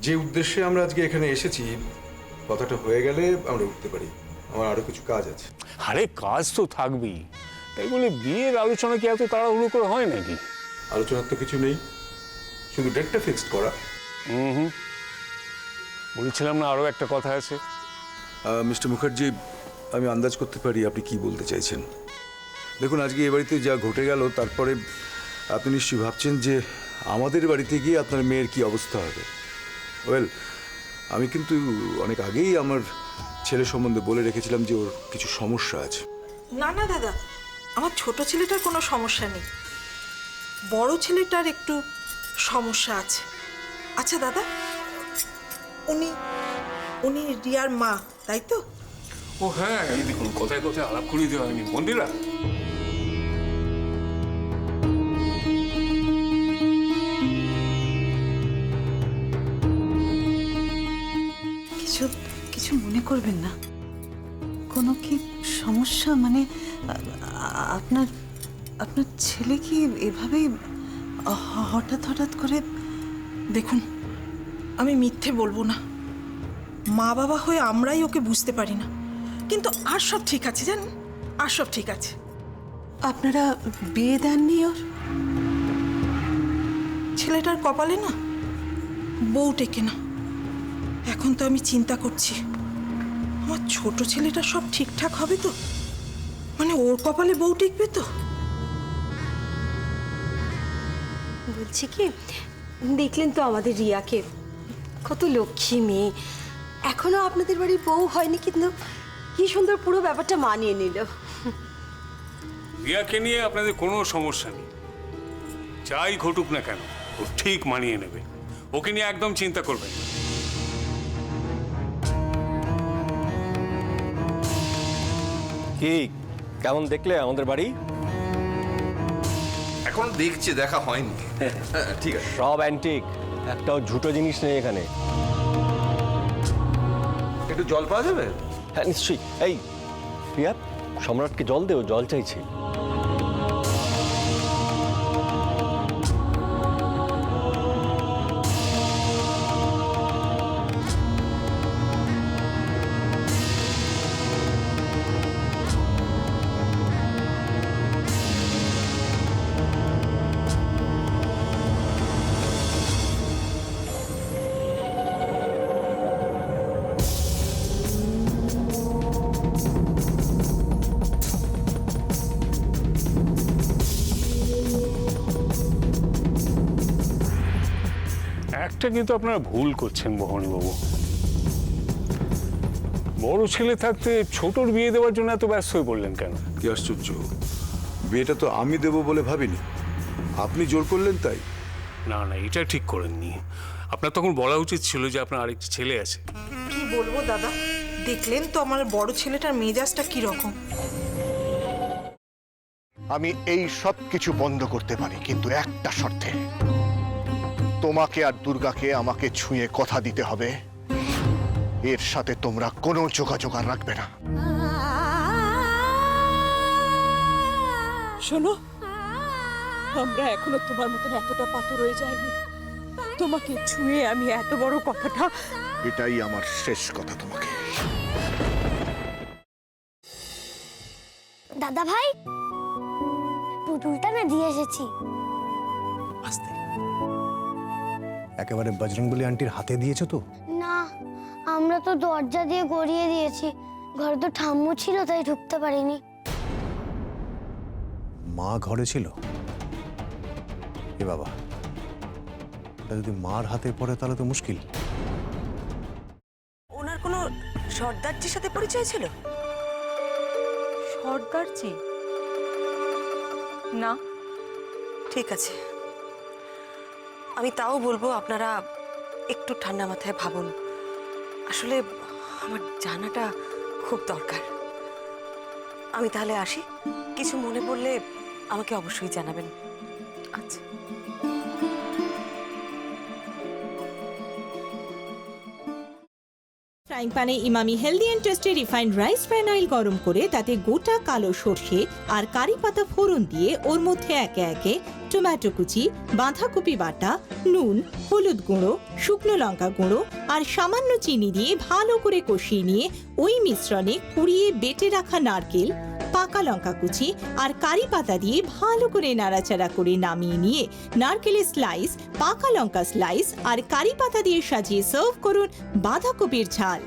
যে উদ্দেশ্যে আমরা আজকে এখানে এসেছি কথাটা হয়ে গেলে আমরা উঠতে পারি। আমার আরো কিছু কাজ আছে। আরে কাজ তো থাকবেই, তাই বলে বিয়ের আলোচনা কি এত তাড়াহুড়ো করে হয় নাকি? আলোচনার তো কিছু নেই, শুধু ডেটটা ফিক্সড করা। বলেছিলাম না আরো একটা কথা আছে। মিস্টার মুখার্জি, আমি আন্দাজ করতে পারি আপনি কি বলতে চাইছেন। দেখুন, আজকে এ বাড়িতে যা ঘটে গেল তারপরে আপনি নিশ্চয়ই ভাবছেন যে আমাদের বাড়িতে গিয়ে আপনার মেয়ের কি অবস্থা হবে। ওয়েল, আমি কিন্তু অনেক আগেই আমার ছেলে সম্বন্ধে বলে রেখেছিলাম যে ওর কিছু সমস্যা আছে। না না দাদা, আমার ছোট ছেলেটার কোনো সমস্যা নেই, বড় ছেলেটার একটু সমস্যা আছে। আচ্ছা দাদা, উনি উনি রিয়ার মা, তাই তো? ও হ্যাঁ, এই দেখুন কথায় কথায় আলাপ করিয়ে দেওয়া হয়নি। মন্দিরা, কিছু কিছু মনে করবেন না। কোনো কি সমস্যা? মানে আপনার আপনার ছেলে কি এভাবেই হঠাৎ হঠাৎ করে? দেখুন, আমি মিথ্যে বলবো না, মা বাবা হয়ে আমরাই ওকে বুঝতে পারি না, কিন্তু আর সব ঠিক আছে জানেন, আর সব ঠিক আছে। আপনারা বিয়ে দেননি ওর? ছেলেটার কপালে না বউ টেকে না। এখন তো আমি চিন্তা করছি আমার ছোট ছেলেটা সব ঠিকঠাক হবে তো, মানে ওর কপালে বউ টিকবে তো। বলছি কি, দেখলেন তো আমাদের রিয়াকে, কত লক্ষ্মী মেয়ে, এখনো আপনাদের বাড়ির বউ হয়নি, কিন্তু কি সুন্দর পুরো ব্যাপারটা মানিয়ে নিল। রিয়াকে নিয়ে আপনাদের কোনো সমস্যা নেই, যাই ঘটুক না কেন ও ঠিক মানিয়ে নেবে। ওকে নিয়ে একদম চিন্তা করবেন না। কি কেমন দেখলে আমাদের বাড়ি? এখন দেখছি, দেখা হয়নি। ঠিক আছে। সব অ্যান্টিক, একটাও ঝুটো জিনিস নেই এখানে। একটু জল পাওয়া যাবে? হ্যাঁ নিশ্চয়ই। এই প্রিয়া, সম্রাটকে জল দেও, জল চাইছি। একটা কিন্তু আপনারা ভুল করছেন মোহনবাবু। বড় ছেলে থাকতে ছোটর বিয়ে দেওয়ার জন্য এত ব্যস্ত হয়ে পড়লেন কেন? কি আশ্চর্য, বিয়েটা তো আমি দেব বলে ভাবিনি, আপনি জোর করলেন তাই। না না, এটা ঠিক করেননি। আপনার তখন বলা উচিত ছিল যে আপনার আরেকটি ছেলে আছে। কি বলবো দাদা, দেখলেন তো আমার বড় ছেলেটার মেজাজটা কি রকম। আমি এই সব কিছু বন্ধ করতে পারি, কিন্তু একটা শর্তে। তোমাকে আর দুর্গাকে আমাকে ছুঁয়ে কথা দিতে হবে, এর সাথে তোমরা কোনো যোগাযোগ আর রাখবে না। শোনো, আমরা এখনো তোমার মতন এতটা পাথর হয়ে যায়নি। তোমাকে ছুঁয়ে আমি এত বড় কথাটা। এটাই আমার শেষ কথা তোমাকে। দাদা ভাই, পুতুলটা না দিয়ে এসেছি। একেবারে বজরংবলী আন্টির হাতে দিয়েছো তো? না, আমরা তো দরজা দিয়ে গড়িয়ে দিয়েছি, ঘরে তো ঠাম্মু ছিল তাই ঢুকতে পারিনি। মা ঘরে ছিল? এ বাবা, এটা যদি মার হাতে পড়ে তাহলে তো মুশকিল। ওনার কোনো সর্দারজির সাথে পরিচয় ছিল? সর্দারজি? না। ঠিক আছে, আমি তাও বলবো আপনারা একটু ঠান্ডা মাথায় ভাবুন। আসলে আমার জানাটা খুব দরকার। আমি তাহলে আসি, কিছু মনে পড়লে আমাকে অবশ্যই জানাবেন। আচ্ছা। ফ্রাইং প্যানে Emami healthy and tasty refined rice bran oil গরম করে তাতে গোটা কালো সর্ষে আর কারি পাতা ফোড়ন দিয়ে ওর মধ্যে একে একে টমেটো কুচি, বাঁধাকপি বাটা, নুন, হলুদ গুঁড়ো, শুকনো লঙ্কা গুঁড়ো আর সামান্য চিনি দিয়ে ভালো করে কষিয়ে নিয়ে ওই মিশ্রণে কুড়িয়ে বেটে রাখা নারকেল, পাকা লঙ্কা কুচি আর কারি পাতা দিয়ে ভালো করে নাড়াচাড়া করে নামিয়ে নিয়ে নারকেলের স্লাইস, পাকা লঙ্কা স্লাইস আর কারি পাতা দিয়ে সাজিয়ে সার্ভ করুন বাঁধাকপির ঝাল।